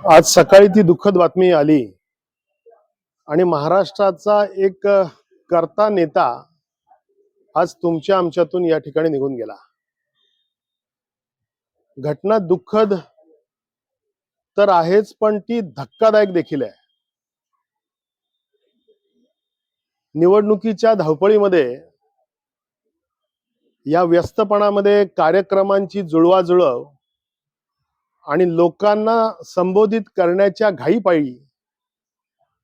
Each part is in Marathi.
आज सकाळी ती दुःखद बातमी आली आणि महाराष्ट्राचा एक कर्ता नेता आज तुमच्या आमच्यातून या ठिकाणी निघून गेला। घटना दुःखद तर आहेच, पण ती धक्कादायक देखील आहे। निवडणुकीच्या धावपळीमध्ये, या व्यस्तपणामध्ये कार्यक्रमांची जुळवाजुळव आणि लोकांना संबोधित करण्याच्या घाईपायी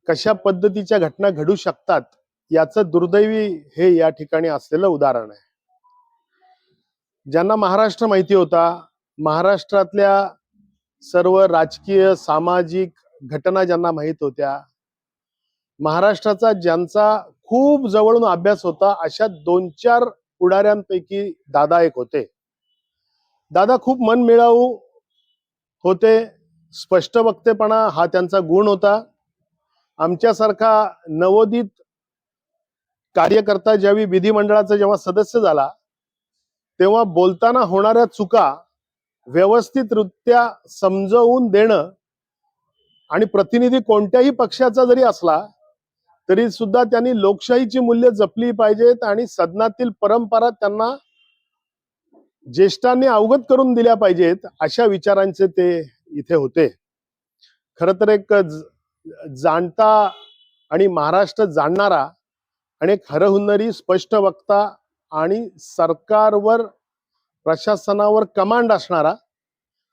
कशा पद्धतीच्या घटना घडू शकतात याचं दुर्दैवी हे या ठिकाणी असलेलं उदाहरण आहे। ज्यांना महाराष्ट्र माहिती होता, महाराष्ट्रातल्या सर्व राजकीय सामाजिक घटना ज्यांना माहित होत्या, महाराष्ट्राचा ज्यांचा खूप जवळून अभ्यास होता, अशा 2-4 पुढाऱ्यांपैकी दादा एक होते। दादा खूप मनमिळाऊ होते, स्पष्ट वक्तेपणा हा त्यांचा गुण होता। आमच्यासारखा नवोदित कार्यकर्ता ज्यावेळी विधिमंडळाचा जेव्हा सदस्य झाला, तेव्हा बोलताना होणाऱ्या चुका व्यवस्थितरित्या समजावून देणं, आणि प्रतिनिधी कोणत्याही पक्षाचा जरी असला तरी सुद्धा त्यांनी लोकशाहीची मूल्य जपली पाहिजेत आणि सदनातील परंपरा त्यांना ज्येष्ठांनी अवगत करून दिल्या पाहिजेत, अशा विचारांचे ते इथे होते। खरं तर एक जाणता आणि महाराष्ट्र जाणणारा आणि एक हरहुन्नरी स्पष्ट वक्ता आणि सरकारवर, प्रशासनावर कमांड असणारा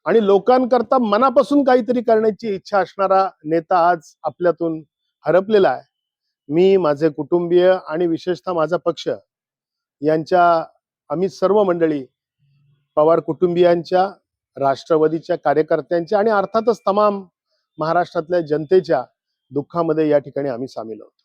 आणि लोकांकरता मनापासून काहीतरी करण्याची इच्छा असणारा नेता आज आपल्यातून हरपलेला आहे। मी, माझे कुटुंबीय आणि विशेषतः माझा पक्ष यांच्या आम्ही सर्व मंडळी, पवार कुटुंबियांच्या, राष्ट्रवादीच्या कार्यकर्त्यांच्या आणि अर्थातच तमाम महाराष्ट्रातल्या जनतेच्या दुःखामध्ये या ठिकाणी आम्ही सामील आहोत।